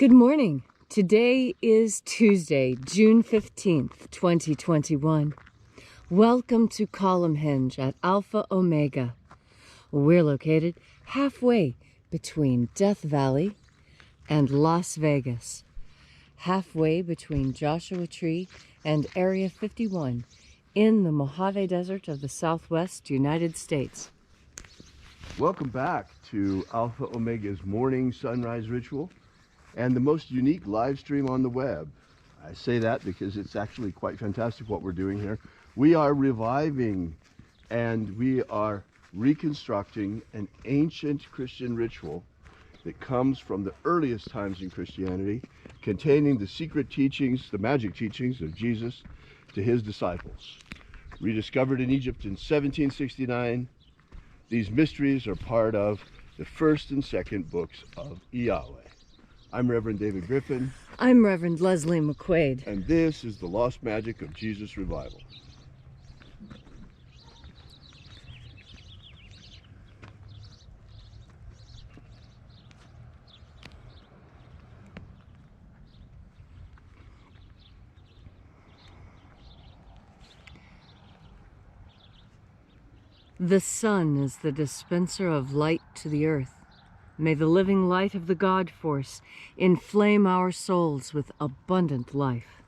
Good morning. Today is Tuesday, June 15th, 2021. Welcome to Column Hinge at Alpha Omega. We're located halfway between Death Valley and Las Vegas, halfway between Joshua Tree and Area 51 in the Mojave Desert of the Southwest United States. Welcome back to Alpha Omega's morning sunrise ritual and the most unique live stream on the web. I say that because it's actually quite fantastic what we're doing here. We are reviving and we are reconstructing an ancient Christian ritual that comes from the earliest times in Christianity, containing the secret teachings, the magic teachings of Jesus to his disciples. Rediscovered in Egypt in 1769, these mysteries are part of the first and second books of Yahweh. I'm Reverend David Griffin. I'm Reverend Leslie McQuaid. And this is the Lost Magic of Jesus Revival. The sun is the dispenser of light to the earth. May the living light of the God Force inflame our souls with abundant life.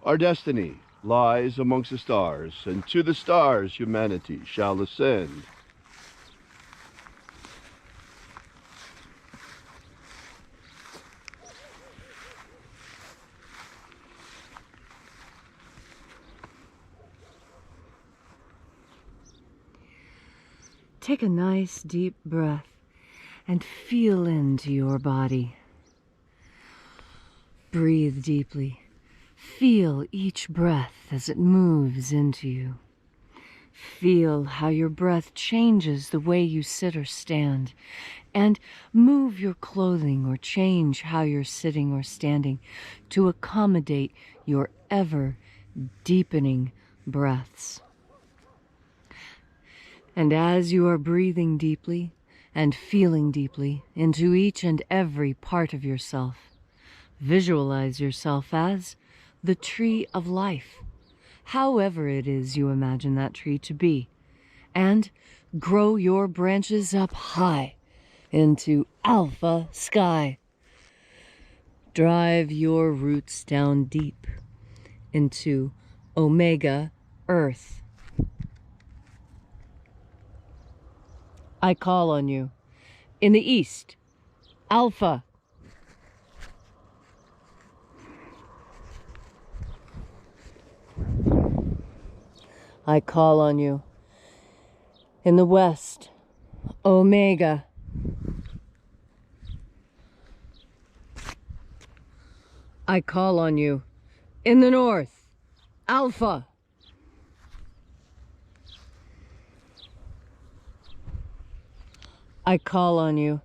Our destiny lies amongst the stars, and to the stars humanity shall ascend. Take a nice deep breath and feel into your body. Breathe deeply. Feel each breath as it moves into you. Feel how your breath changes the way you sit or stand, and move your clothing or change how you're sitting or standing to accommodate your ever deepening breaths. And as you are breathing deeply and feeling deeply into each and every part of yourself, visualize yourself as the tree of life, however it is you imagine that tree to be, and grow your branches up high into alpha sky. Drive your roots down deep into omega earth. I call on you. In the east, Alpha. I call on you. In the west, Omega. I call on you. In the north, Alpha. I call on you.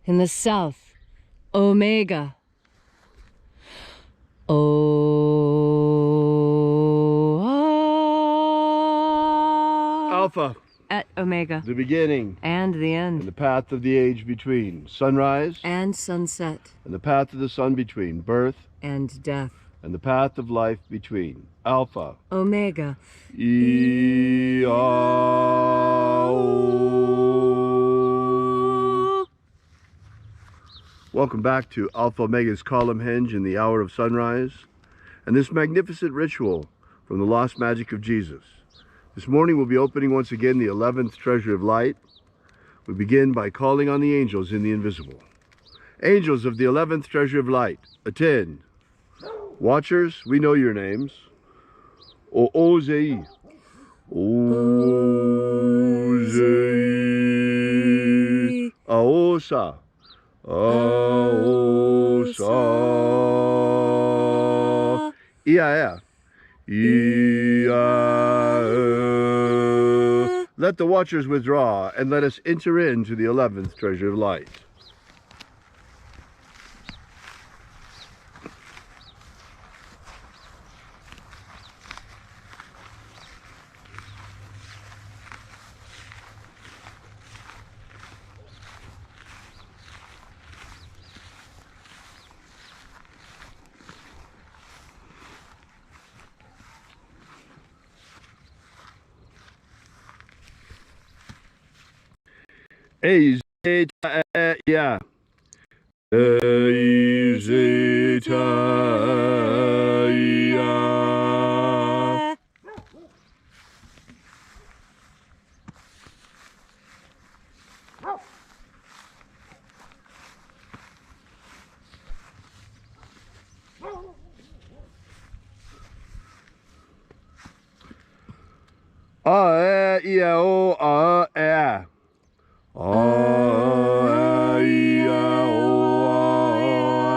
In the south, Omega. Alpha. At Omega. The beginning. And the end. And the path of the age between. Sunrise. And sunset. And the path of the sun between. Birth. And death. And the path of life between. Alpha. Omega. Welcome back to Alpha Omega's Column Hinge in the hour of sunrise and this magnificent ritual from the Lost Magic of Jesus. This morning we'll be opening once again the 11th treasure of light. We begin by calling on the angels in the invisible. Angels of the 11th treasure of light, attend. Watchers, we know your names. O-O-Z-E. O-Z-E. Aosa. Aosa. Ia. Let the watchers withdraw, and let us enter into the 11th treasure of light. A zeta ya. A zeta ya. A e o a e. A e o a.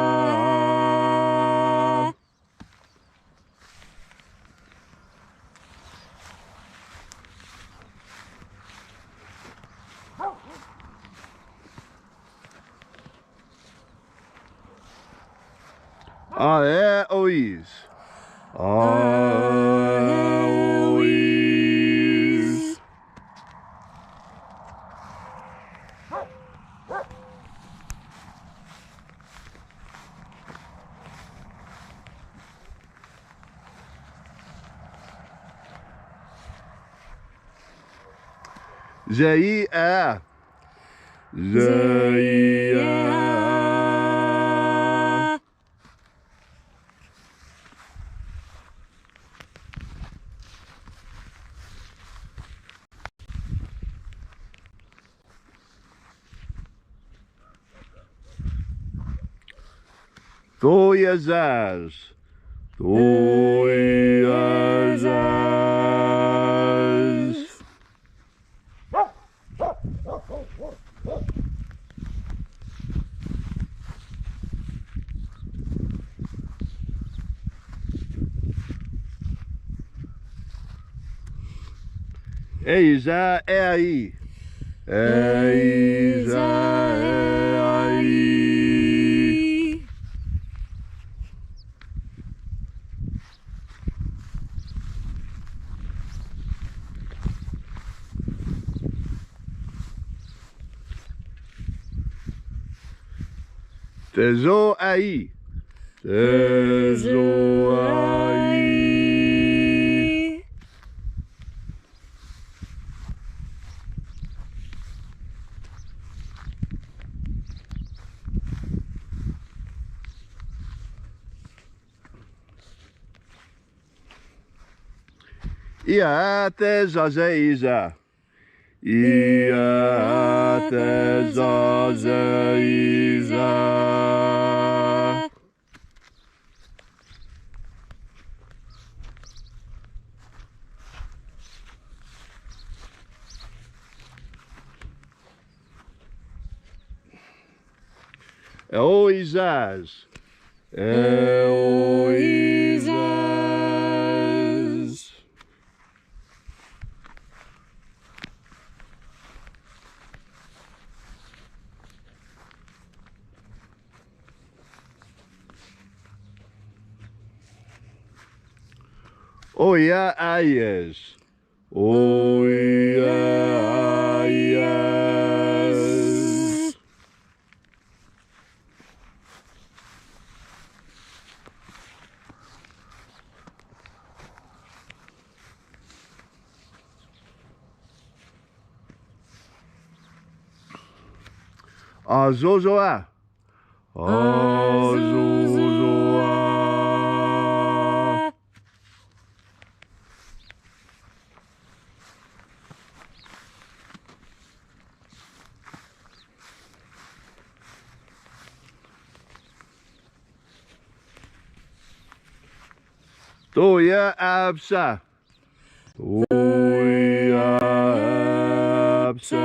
A e o is. A o is. Zei a. Zei a. Toyazaz. Toyazaz. Eiza ei. Eiza ei. Tezo ai. Tezo ai. Ia tezazeiza. Ia tezazeiza. Eoizaz. Eoizaz. Oia aies. Oia aies. Azozoa. Azozoa. Toya absa. Toya absa.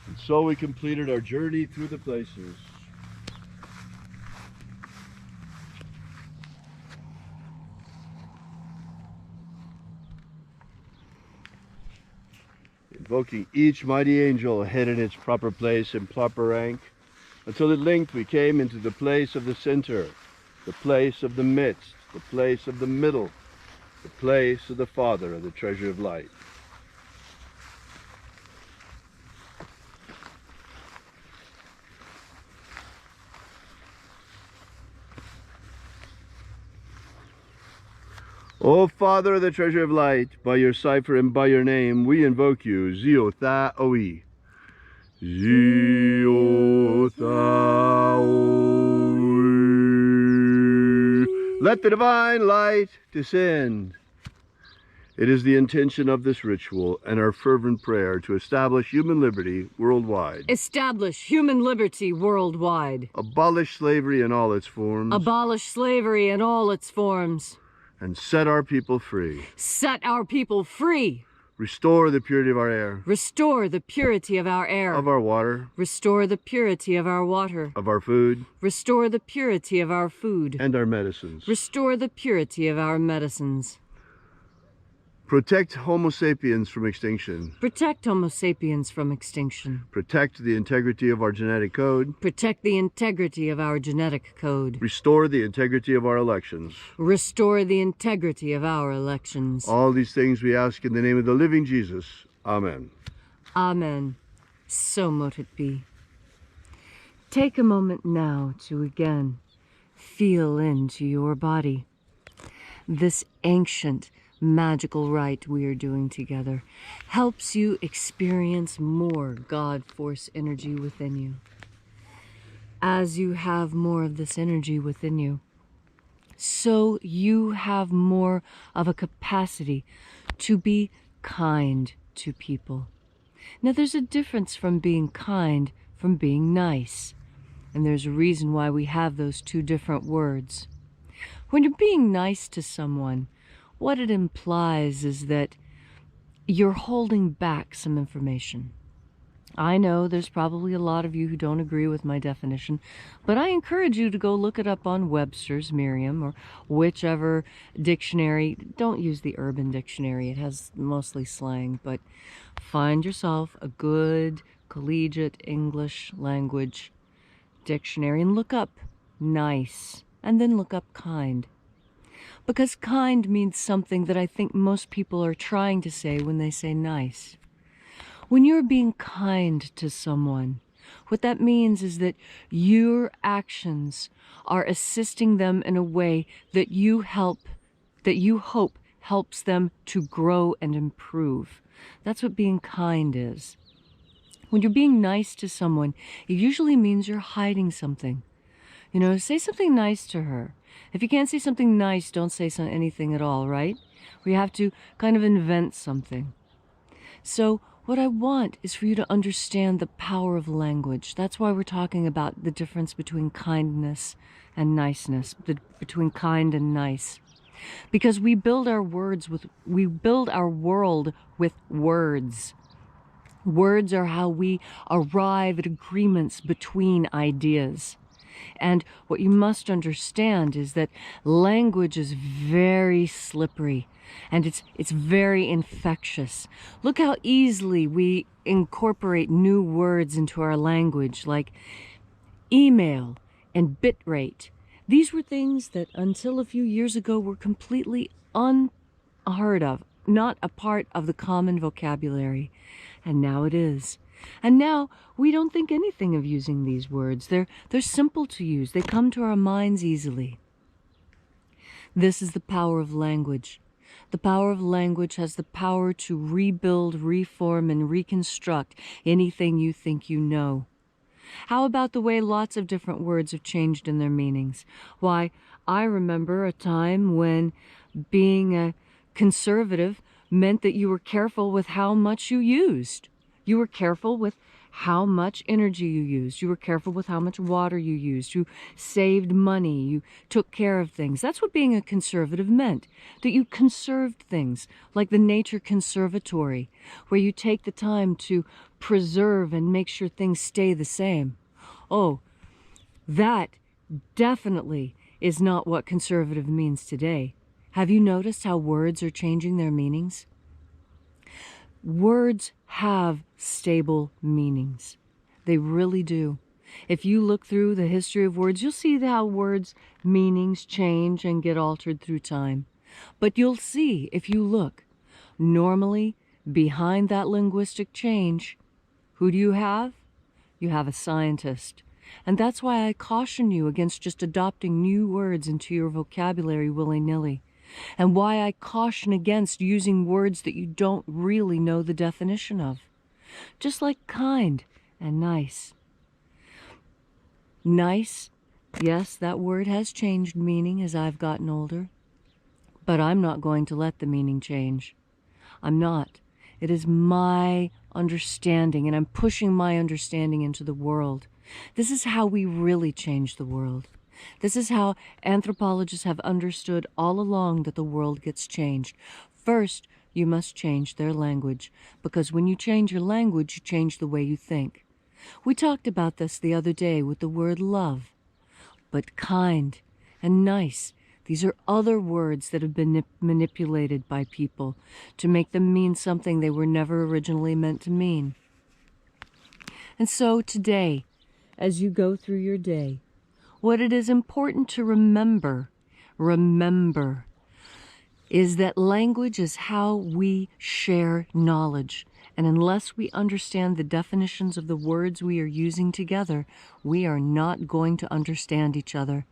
And so we completed our journey through the places. Invoking each mighty angel hid in its proper place and proper rank, until at length we came into the place of the center, the place of the midst, the place of the middle, the place of the Father of the treasure of light. O Father of the treasure of light, by your cipher and by your name, we invoke you, Zio Tha Oi. Zio Tha Oi. Let the divine light descend. It is the intention of this ritual and our fervent prayer to establish human liberty worldwide. Establish human liberty worldwide. Abolish slavery in all its forms. Abolish slavery in all its forms. And set our people free. Set our people free. Restore the purity of our air. Restore the purity of our air. Of our water. Restore the purity of our water. Of our food. Restore the purity of our food. And our medicines. Restore the purity of our medicines. Protect Homo sapiens from extinction. Protect Homo sapiens from extinction. Protect the integrity of our genetic code. Protect the integrity of our genetic code. Restore the integrity of our elections. Restore the integrity of our elections. All these things we ask in the name of the living Jesus. Amen. Amen. So mote it be. Take a moment now to again feel into your body. This ancient magical rite we are doing together helps you experience more God force energy within you. As you have more of this energy within you, so you have more of a capacity to be kind to people. Now there's a difference from being kind from being nice, and there's a reason why we have those two different words. When you're being nice to someone, what it implies is that you're holding back some information. I know there's probably a lot of you who don't agree with my definition, but I encourage you to go look it up on Webster's, Merriam, or whichever dictionary. Don't use the Urban Dictionary. It has mostly slang, but find yourself a good collegiate English language dictionary and look up nice, and then look up kind. Because kind means something that I think most people are trying to say when they say nice. When you're being kind to someone, what that means is that your actions are assisting them in a way that you hope helps them to grow and improve. That's what being kind is. When you're being nice to someone, it usually means you're hiding something. You know, say something nice to her. If you can't say something nice, don't say anything at all, right? We have to kind of invent something. So what I want is for you to understand the power of language. That's why we're talking about the difference between kindness and niceness, between kind and nice. Because we build our world with words. Words are how we arrive at agreements between ideas. And what you must understand is that language is very slippery and it's very infectious. Look how easily we incorporate new words into our language, like email and bitrate. These were things that until a few years ago were completely unheard of, not a part of the common vocabulary. And now it is. And now we don't think anything of using these words. They're simple to use. They come to our minds easily. This is the power of language. The power of language has the power to rebuild, reform, and reconstruct anything you think you know. How about the way lots of different words have changed in their meanings? Why, I remember a time when being a conservative meant that you were careful with how much you used. You were careful with how much energy you used. You were careful with how much water you used. You saved money. You took care of things. That's what being a conservative meant, that you conserved things, like the Nature Conservatory, where you take the time to preserve and make sure things stay the same. Oh, that definitely is not what conservative means today. Have you noticed how words are changing their meanings? Words have stable meanings. They really do. If you look through the history of words, you'll see how words' meanings change and get altered through time. But you'll see, if you look, normally behind that linguistic change, who do you have? You have a scientist. And that's why I caution you against just adopting new words into your vocabulary willy-nilly. and why I caution against using words that you don't really know the definition of. Just like kind and nice. Nice, yes, that word has changed meaning as I've gotten older, but I'm not going to let the meaning change. I'm not. It is my understanding, and I'm pushing my understanding into the world. This is how we really change the world. This is how anthropologists have understood all along that the world gets changed. First, you must change their language, because when you change your language, you change the way you think. We talked about this the other day with the word love. But kind and nice, these are other words that have been manipulated by people to make them mean something they were never originally meant to mean. And so today, as you go through your day, what it is important to remember is that language is how we share knowledge. And unless we understand the definitions of the words we are using together, we are not going to understand each other.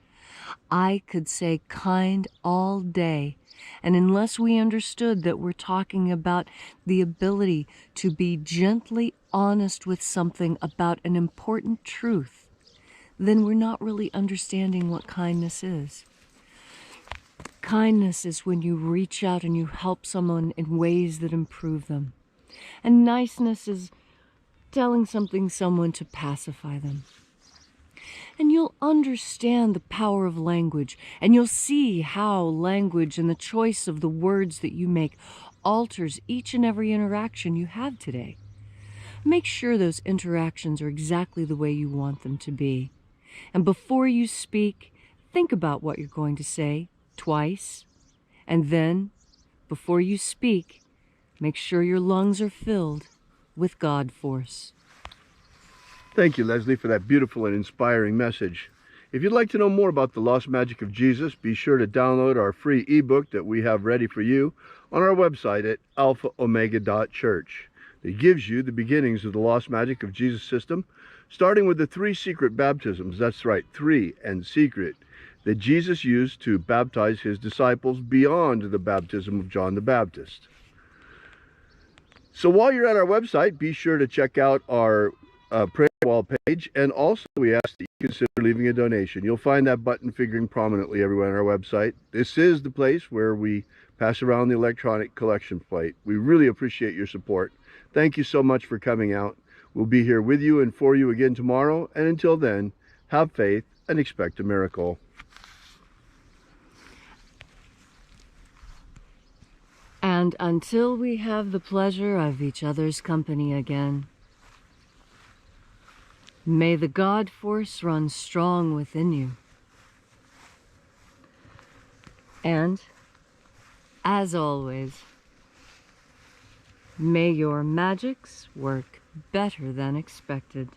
I could say kind all day, and unless we understood that we're talking about the ability to be gently honest with something about an important truth, then we're not really understanding what kindness is. Kindness is when you reach out and you help someone in ways that improve them. And niceness is telling someone to pacify them. And you'll understand the power of language, and you'll see how language and the choice of the words that you make alters each and every interaction you have today. Make sure those interactions are exactly the way you want them to be. And before you speak, think about what you're going to say twice. And then, before you speak, make sure your lungs are filled with God force. Thank you, Leslie, for that beautiful and inspiring message. If you'd like to know more about the lost magic of Jesus, be sure to download our free ebook that we have ready for you on our website at alphaomega.church. It gives you the beginnings of the lost magic of Jesus system, starting with the 3 secret baptisms. That's right, 3 and secret, that Jesus used to baptize his disciples beyond the baptism of John the Baptist. So while you're at our website, be sure to check out our prayer wall page, and also we ask that you consider leaving a donation. You'll find that button figuring prominently everywhere on our website. This is the place where we pass around the electronic collection plate. We really appreciate your support. Thank you so much for coming out. We'll be here with you and for you again tomorrow, and until then, have faith and expect a miracle. And until we have the pleasure of each other's company again, may the God force run strong within you. And, as always, may your magics work better than expected.